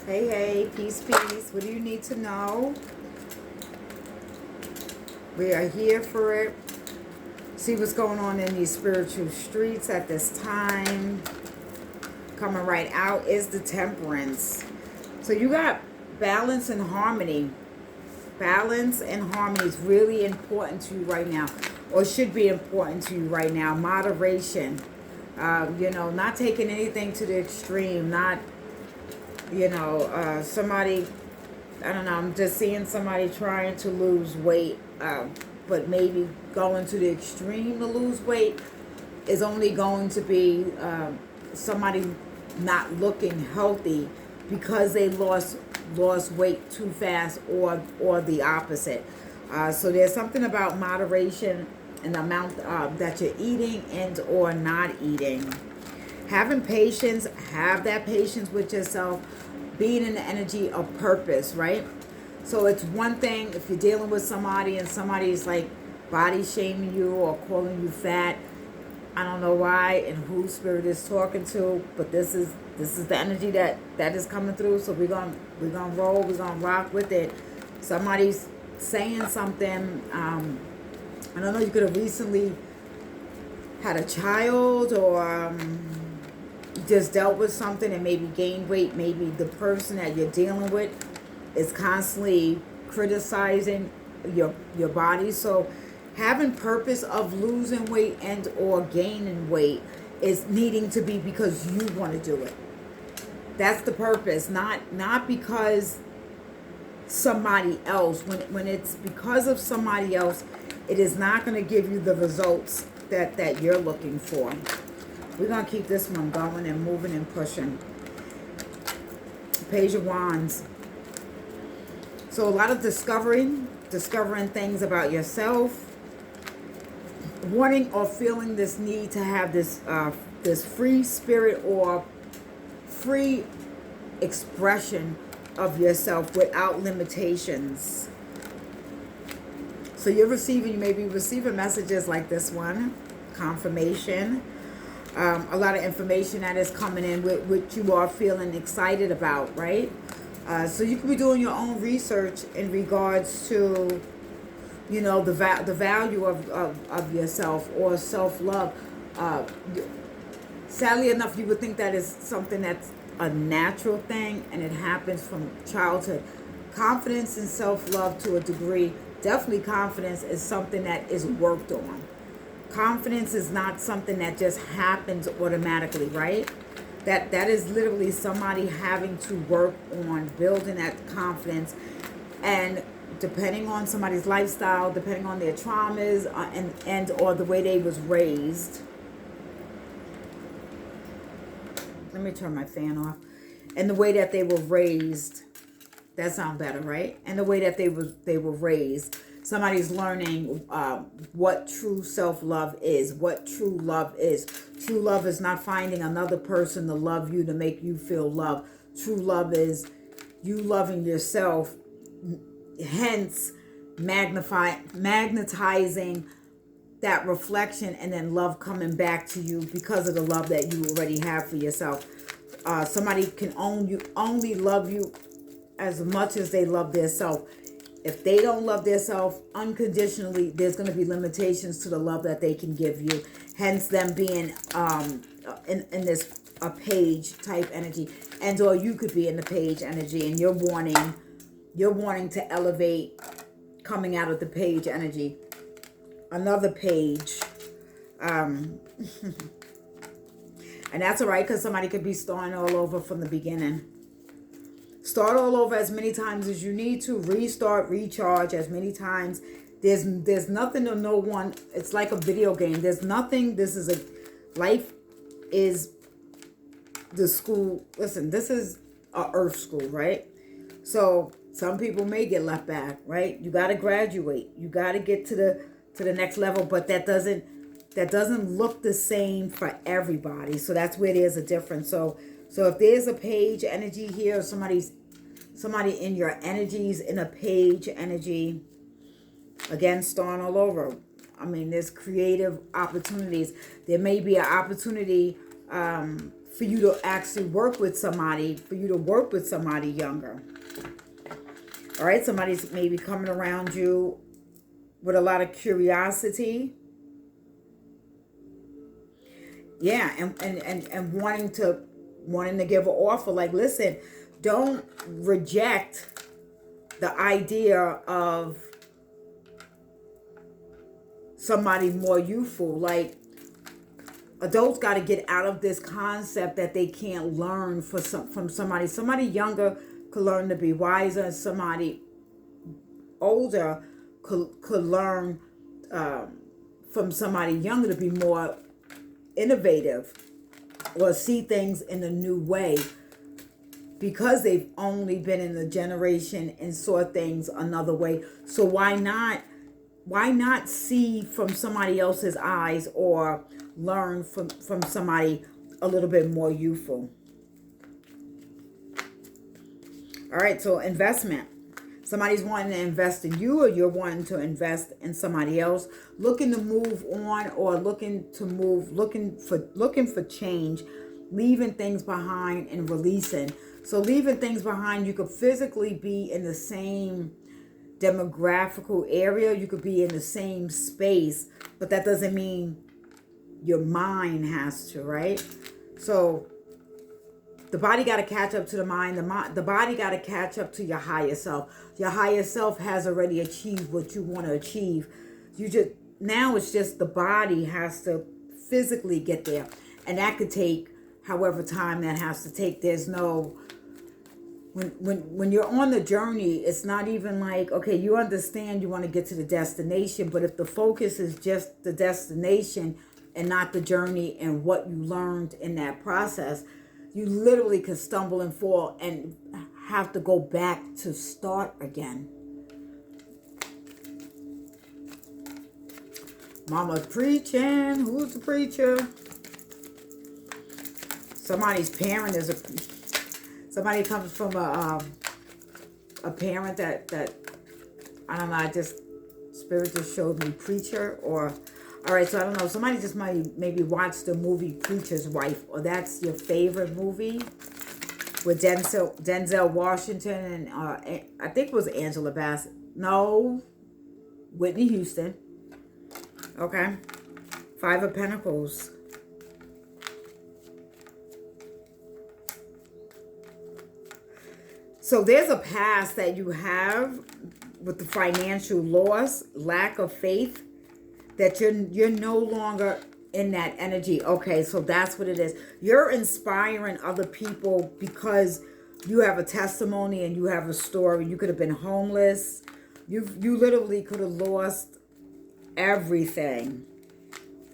Hey, hey, peace, peace. What do you need to know? We are here for it. See what's going on in these spiritual streets at this time. Coming right out is the temperance. So you got balance and harmony. Balance and harmony is really important to you right now, or should be important to you right now. Moderation. Not taking anything to the extreme. Not, somebody, I don't know, I'm just seeing somebody trying to lose weight, but maybe going to the extreme to lose weight is only going to be somebody not looking healthy because they lost weight too fast, or the opposite. So there's something about moderation and the amount that you're eating and or not eating. Having patience, have that patience with yourself, being in the energy of purpose, right? So it's one thing if you're dealing with somebody and somebody's like body shaming you or calling you fat. I don't know why and who spirit is talking to, but this is the energy that is coming through. So we're gonna roll, we're gonna rock with it. Somebody's saying something. I don't know. You could have recently had a child, or just dealt with something and maybe gained weight. Maybe the person that you're dealing with is constantly criticizing your body. So having purpose of losing weight and or gaining weight is needing to be because you want to do it. That's the purpose, not because somebody else. When it's because of somebody else, it is not going to give you the results that you're looking for. We're going to keep this one going and moving and pushing. Page of Wands. So a lot of discovering things about yourself, wanting or feeling this need to have this free spirit or free expression of yourself without limitations. So you may be receiving messages like this one, confirmation. A lot of information that is coming in with which you are feeling excited about, right? So you could be doing your own research in regards to, the value of yourself or self-love. Sadly enough, you would think that is something that's a natural thing and it happens from childhood. Confidence and self-love to a degree, definitely confidence is something that is worked on. Confidence is not something that just happens automatically, right? That is literally somebody having to work on building that confidence, and depending on somebody's lifestyle, depending on their traumas, and or the way they was raised. Let me turn my fan off. And the way that they were raised, that sounds better, right? And the way that they were raised. Somebody's learning what true self-love is, what true love is. True love is not finding another person to love you to make you feel love. True love is you loving yourself, hence magnetizing that reflection, and then love coming back to you because of the love that you already have for yourself. Somebody can only love you as much as they love their self. If they don't love their self unconditionally, there's going to be limitations to the love that they can give you. Hence them being in this a page type energy, and or you could be in the page energy, and you're wanting to elevate coming out of the page energy. Another page. And that's all right, because somebody could be starting all over from the beginning. Start all over as many times as you need to. Restart, recharge as many times. There's nothing to no one. It's like a video game. There's nothing. Life is the school. Listen, this is a earth school, right? So some people may get left back, right? You got to graduate. You got to get to the next level, but that doesn't look the same for everybody. So that's where there's a difference. So if there's a page energy here, or somebody in your energies in a page energy, again, starting all over. I mean, there's creative opportunities. There may be an opportunity for you to actually work with somebody, younger. All right, somebody's maybe coming around you with a lot of curiosity. Yeah, and wanting to give an offer. Like, listen, don't reject the idea of somebody more youthful. Like, adults got to get out of this concept that they can't learn from somebody. Somebody younger could learn to be wiser, and somebody older could learn from somebody younger to be more innovative or see things in a new way, because they've only been in the generation and saw things another way. So why not see from somebody else's eyes, or learn from somebody a little bit more youthful? All right, so investment. Somebody's wanting to invest in you, or you're wanting to invest in somebody else. Looking to move on, or looking for change, leaving things behind and releasing. So leaving things behind, you could physically be in the same demographical area, you could be in the same space, but that doesn't mean your mind has to, right? So the body got to catch up to the mind. The body got to catch up to your higher self. Your higher self has already achieved what you want to achieve. Now it's just the body has to physically get there, and that could take however time that has to take. There's no when you're on the journey, it's not even like, okay, you understand you want to get to the destination, but if the focus is just the destination and not the journey and what you learned in that process, you literally could stumble and fall and have to go back to start again. Mama's preaching. Who's the preacher? Somebody's parent is somebody comes from a parent that I don't know. Spirit just showed me preacher, or all right. So I don't know. Somebody just maybe watched the movie Preacher's Wife, or that's your favorite movie with Denzel Washington and I think it was Angela Bassett. No, Whitney Houston. Okay, Five of Pentacles. So there's a past that you have with the financial loss, lack of faith, that you're no longer in that energy. Okay, so that's what it is. You're inspiring other people because you have a testimony and you have a story. You could have been homeless. You literally could have lost everything.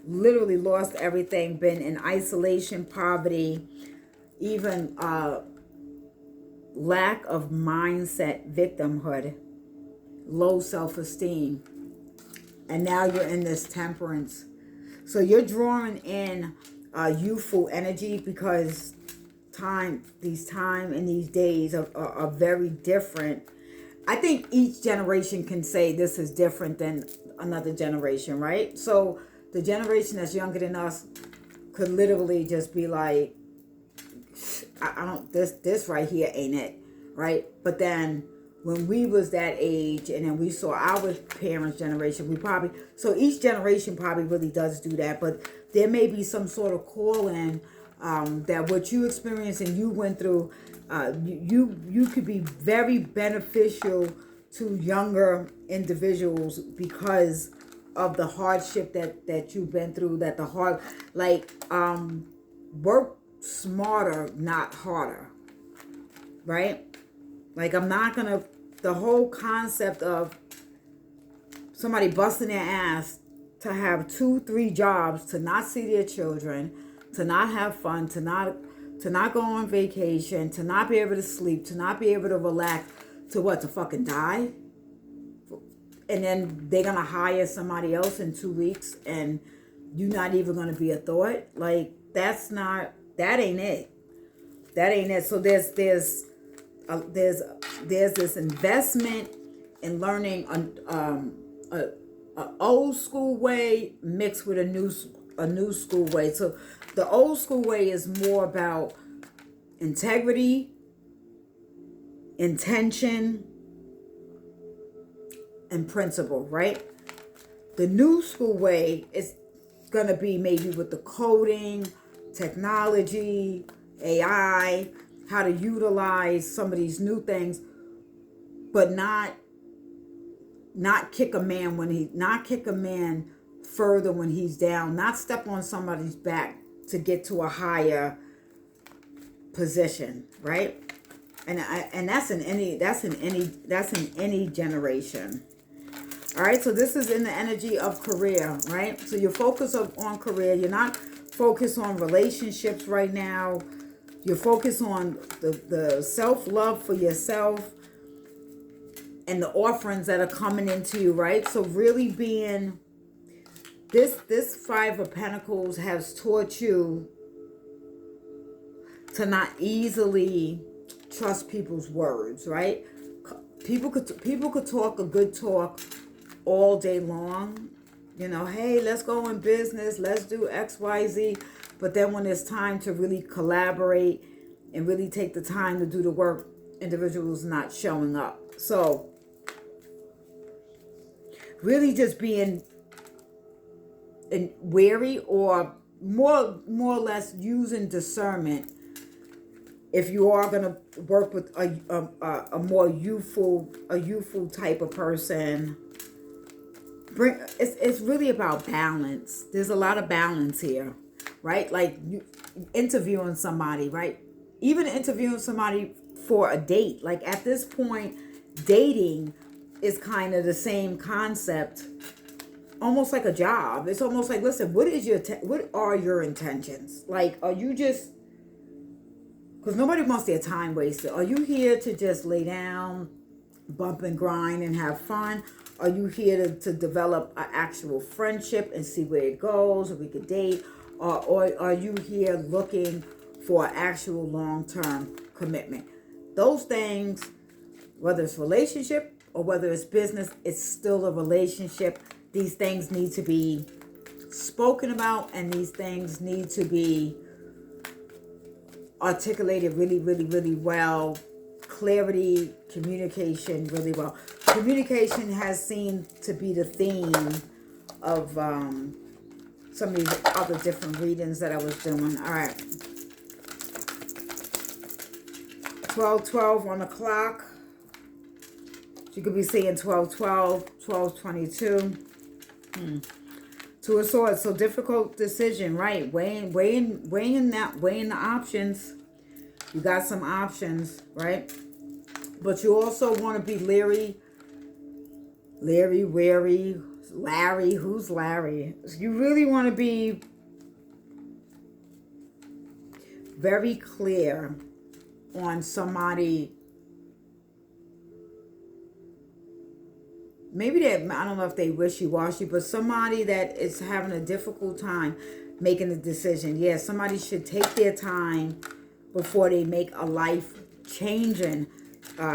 Literally lost everything. Been in isolation, poverty, even lack of mindset, victimhood, low self-esteem. And now you're in this temperance. So you're drawing in youthful energy because time and these days are very different. I think each generation can say this is different than another generation, right? So the generation that's younger than us could literally just be like, I don't, this right here ain't it, right? But then when we was that age and then we saw our parents' generation, so each generation probably really does do that, but there may be some sort of call-in that what you experienced and you went through, you could be very beneficial to younger individuals because of the hardship that you've been through, work smarter, not harder, right? Like, the whole concept of somebody busting their ass to have 2-3 jobs, to not see their children, to not have fun, to not go on vacation, to not be able to sleep, to not be able to relax, to fucking die? And then they're gonna hire somebody else in 2 weeks and you're not even gonna be a thought? Like, that ain't it. That ain't it. So there's this investment in learning a old school way mixed with a new school way. So The old school way is more about integrity, intention, and principle, right? The new school way is going to be maybe with the coding, technology, AI, how to utilize some of these new things, but not kick a man further when he's down, not step on somebody's back to get to a higher position, right? And that's in any generation. All right, so this is in the energy of career, right? So you're focused on career. You're not focused on relationships right now. You're focused on the self-love for yourself and the offerings that are coming into you, right? So really being, this Five of Pentacles has taught you to not easily trust people's words, right? People could talk a good talk all day long, you know, hey, let's go in business, let's do XYZ, but then when it's time to really collaborate and really take the time to do the work, individuals not showing up. So really just being wary, or more or less using discernment if you are going to work with a more youthful type of person. It's really about balance. There's a lot of balance here, right? Like you interviewing somebody, right? Even interviewing somebody for a date. Like at this point, dating is kind of the same concept, almost like a job. It's almost like, listen, what are your intentions? Like, are you just, because nobody wants their time wasted. Are you here to just lay down, bump and grind and have fun? Are you here to develop an actual friendship and see where it goes, or we could date? Or are you here looking for an actual long-term commitment? Those things, whether it's relationship or whether it's business, it's still a relationship. These things need to be spoken about, and these things need to be articulated really, really, really well. Clarity, communication, really well. Communication has seemed to be the theme of some of these other different readings that I was doing. All right. 12:12 on the clock. You could be saying 12:12, 12:22. Two of Swords. So difficult decision, right? Weighing the options. You got some options, right? But you also want to be wary. Larry, who's Larry? You really want to be very clear on somebody. Maybe I don't know if they wishy-washy, but somebody that is having a difficult time making a decision. Yeah, somebody should take their time before they make a life-changing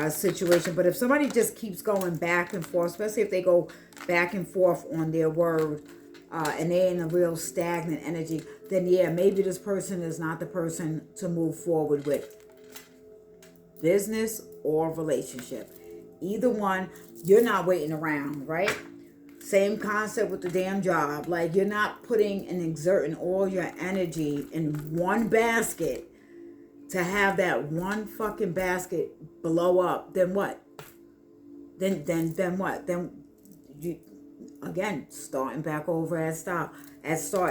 situation. But if somebody just keeps going back and forth, especially if they go back and forth on their word, and they're in a real stagnant energy, then yeah, maybe this person is not the person to move forward with. Business or relationship. Either one, you're not waiting around, right? Same concept with the damn job. Like, you're not putting and exerting all your energy in one basket to have that one fucking basket blow up. Then what? Then what? Then you, again, starting back over at start.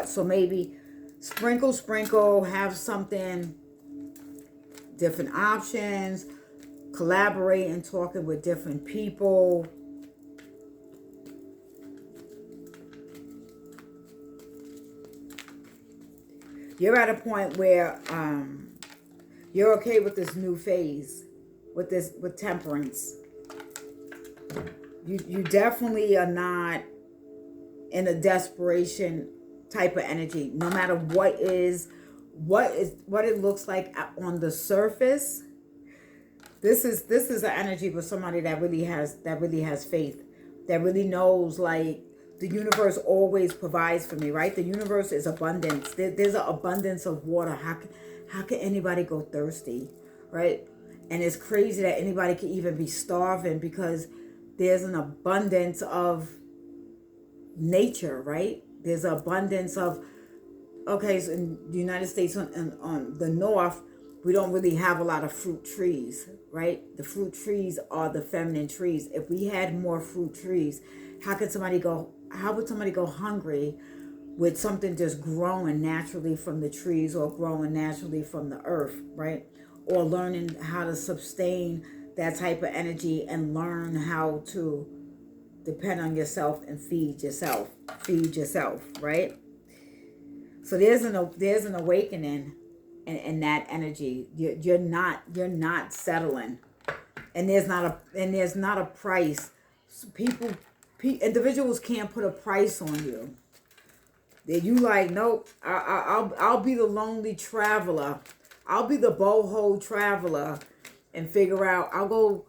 So maybe sprinkle, have something, different options, collaborate and talking with different people. You're at a point where you're okay with this new phase, with temperance. You definitely are not in a desperation type of energy. No matter what it looks like on the surface. This is an energy with somebody that really has faith, that really knows, like, the universe always provides for me, right? The universe is abundance. There's an abundance of water. How can anybody go thirsty, right? And it's crazy that anybody could even be starving because there's an abundance of nature, right? There's an abundance of, okay, so in the United States, on the north, we don't really have a lot of fruit trees, right? The fruit trees are the feminine trees. If we had more fruit trees, how would somebody go hungry with something just growing naturally from the trees or growing naturally from the earth, right? Or learning how to sustain that type of energy and learn how to depend on yourself and feed yourself, right? So there's an awakening in that energy. You're not settling, and there's not a price. Individuals can't put a price on you. That you like, nope. I'll be the lonely traveler. I'll be the boho traveler, and figure out. I'll go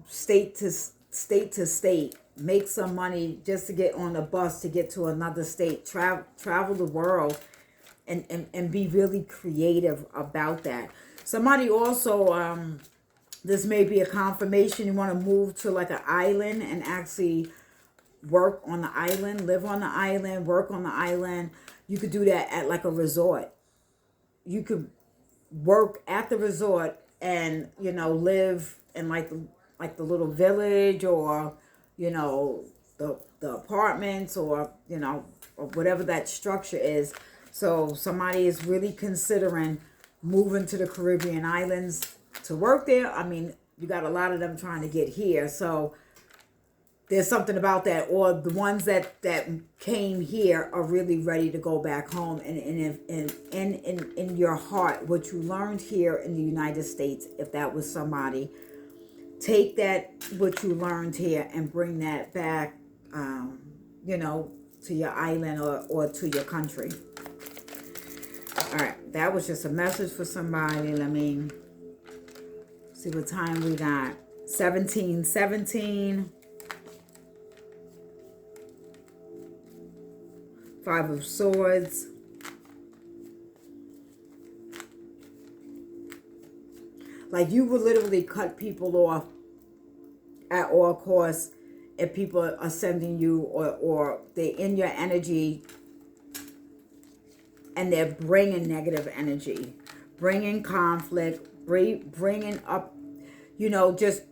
state to state, make some money just to get on a bus to get to another state. Travel the world, and be really creative about that. Somebody also, this may be a confirmation, you want to move to like an island and actually work on the island, live on the island, work on the island. You could do that at like a resort. You could work at the resort and, live in like the little village, or, the apartments, or, or whatever that structure is. So somebody is really considering moving to the Caribbean islands to work there. I mean, you got a lot of them trying to get here. So there's something about that. Or the ones that came here are really ready to go back home. And in your heart, what you learned here in the United States, if that was somebody, take that, what you learned here, and bring that back, to your island or to your country. All right, that was just a message for somebody. Let me see what time we got. 17:17. Five of Swords. Like, you would literally cut people off at all costs if people are sending you, or they're in your energy and they're bringing negative energy, bringing conflict, bringing up, just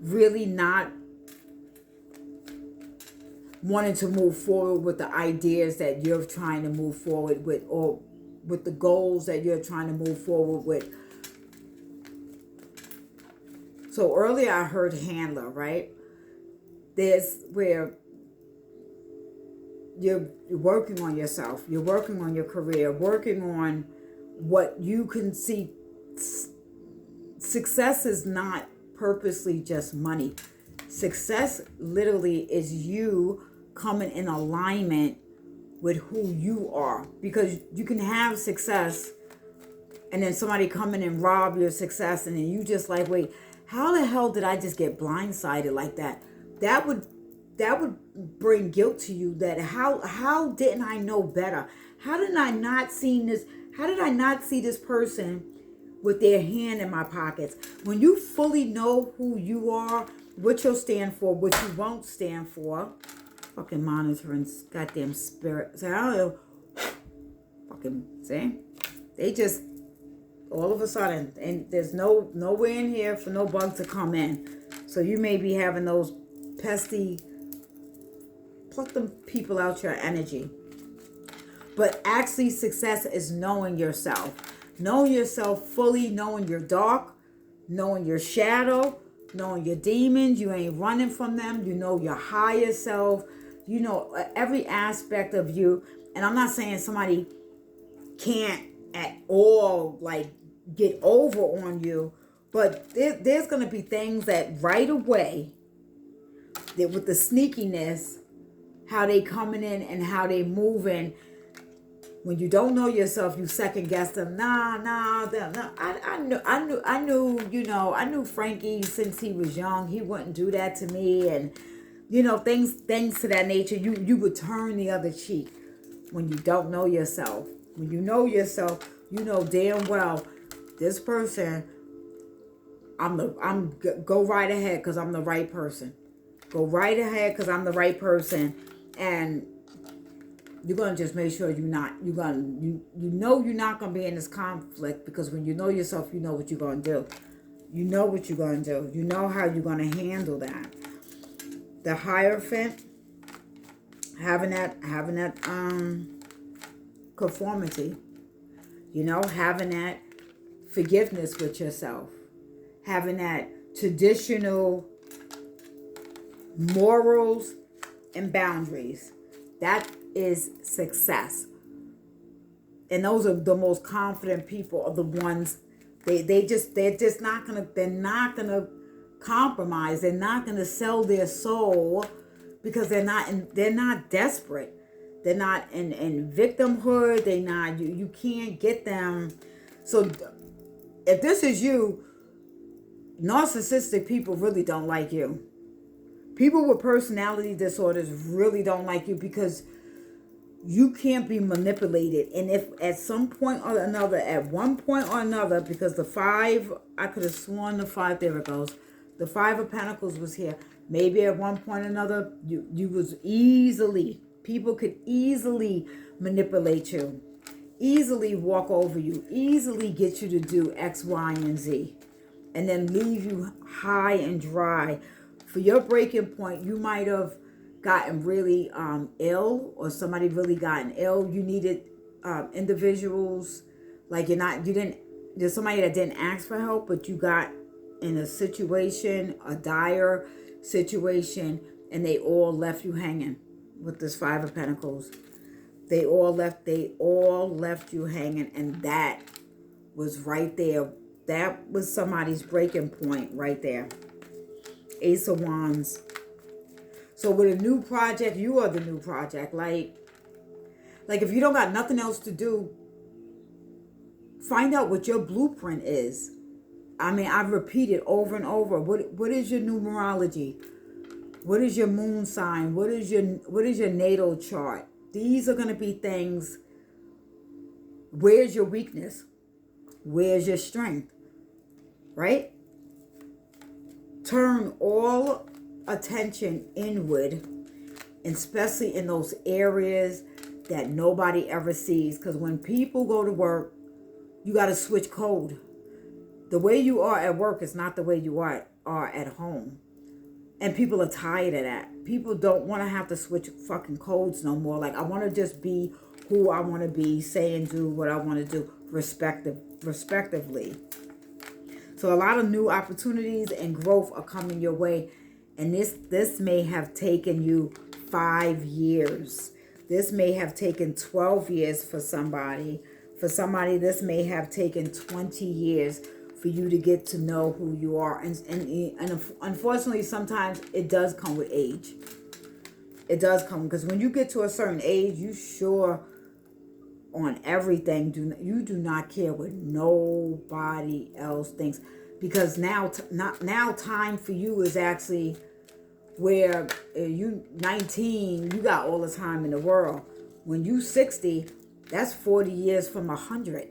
really not wanting to move forward with the ideas that you're trying to move forward with, or with the goals that you're trying to move forward with. So earlier I heard handler, right? There's where you're working on yourself, you're working on your career, working on what you can see. Success is not purposely just money. Success literally is you coming in alignment with who you are. Because you can have success and then somebody come in and rob your success, and then you just like, wait, how the hell did I just get blindsided like that? That would bring guilt to you. That how didn't I know better? How did I not see this? How did I not see this person with their hand in my pockets? When you fully know who you are, what you'll stand for, what you won't stand for. Fucking monitoring goddamn spirit. So I don't know. Fucking see? They just all of a sudden, and there's nowhere in here for no bug to come in. So you may be having those pesky, pluck them people out your energy. But actually, success is knowing yourself. Knowing yourself fully, knowing your dark, knowing your shadow, knowing your demons. You ain't running from them. You know your higher self. You know every aspect of you. And I'm not saying somebody can't at all like get over on you, but there's going to be things that right away, that with the sneakiness, how they coming in and how they moving, when you don't know yourself, you second guess them. I knew Frankie since he was young. He wouldn't do that to me, and You know, things to that nature. You would turn the other cheek when you don't know yourself. When you know yourself, you know damn well this person. Go right ahead because I'm the right person. Go right ahead because I'm the right person, and you're gonna just make sure you know you're not gonna be in this conflict, because when you know yourself, you know what you're gonna do. You know what you're gonna do. You know how you're gonna handle that. The Hierophant, having that conformity, you know, having that forgiveness with yourself, having that traditional morals and boundaries. That is success. And those are the most confident people, are the ones they're just not gonna compromise. They're not gonna sell their soul, because they're not desperate. They're not in victimhood. They not you can't get them. So if this is you, narcissistic people really don't like you. People with personality disorders really don't like you, because you can't be manipulated. And if at some point or another, at one point or another, because the five, I could have sworn the five, there it goes. The Five of Pentacles was here. Maybe at one point or another, you was easily, people could easily manipulate you, easily walk over you, easily get you to do X, Y, and Z, and then leave you high and dry. For your breaking point, you might have gotten really ill, or somebody really gotten ill. You needed individuals, like there's somebody that didn't ask for help, but you got in a situation, a dire situation, and they all left you hanging with this Five of Pentacles. They all left you hanging, and that was right there. That was somebody's breaking point right there. Ace of Wands. So with a new project, you are the new project. Like if you don't got nothing else to do, find out what your blueprint is. I mean, I've repeated over and over. What is your numerology? What is your moon sign? What is your natal chart? These are going to be things. Where's your weakness? Where's your strength? Right? Turn all attention inward, and especially in those areas that nobody ever sees. Because when people go to work, you got to switch code. The way you are at work is not the way you are at home. And people are tired of that. People don't want to have to switch fucking codes no more. Like, I want to just be who I want to be, say and do what I want to do, respectively. So a lot of new opportunities and growth are coming your way. And this may have taken you 5 years. This may have taken 12 years for somebody. For somebody, this may have taken 20 years for you to get to know who you are. And unfortunately, sometimes it does come with age. It does come, because when you get to a certain age, you sure on everything. You do not care what nobody else thinks, because now time for you is actually where you 19, you got all the time in the world. When you 60, that's 40 years from 100.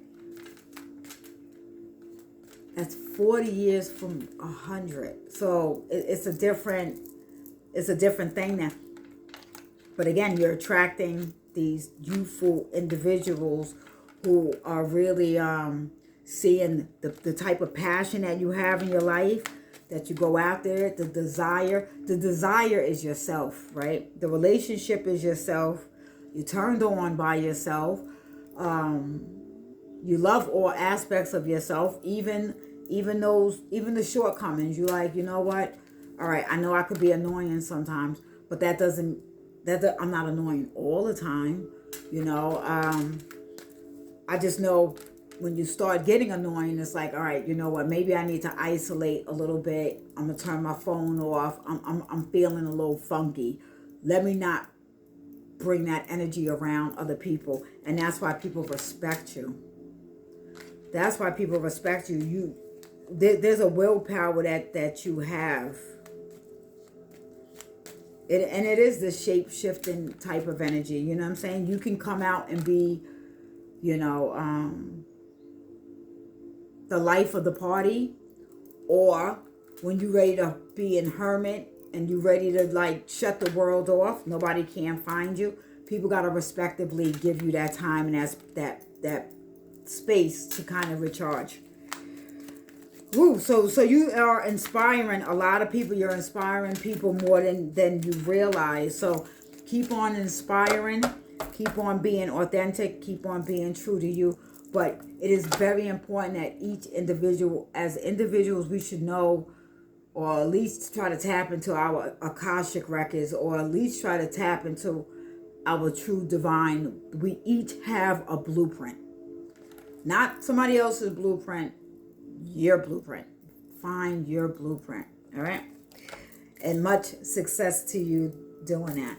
That's 40 years from 100. So it's a different thing now. But again, you're attracting these youthful individuals who are really seeing the type of passion that you have in your life, that you go out there, the desire. The desire is yourself, right? The relationship is yourself. You're turned on by yourself. You love all aspects of yourself, even the shortcomings. You like, you know what? All right, I know I could be annoying sometimes, but I'm not annoying all the time. You know, I just know when you start getting annoying, it's like, all right, you know what? Maybe I need to isolate a little bit. I'm gonna turn my phone off. I'm feeling a little funky. Let me not bring that energy around other people, and that's why people respect you. That's why people respect you. There's a willpower that you have. And it is the shape-shifting type of energy. You know what I'm saying? You can come out and be, you know, the life of the party, or when you're ready to be in hermit and you're ready to like shut the world off, nobody can find you. People gotta respectively give you that time and that space to kind of recharge. Woo, so you are inspiring a lot of people. You're inspiring people more than you realize. So keep on inspiring, keep on being authentic, keep on being true to you. But it is very important that each individual, as individuals, we should know, or at least try to tap into our Akashic records, or at least try to tap into our true divine. We each have a blueprint. Not somebody else's blueprint, your blueprint. Find your blueprint. All right? And much success to you doing that.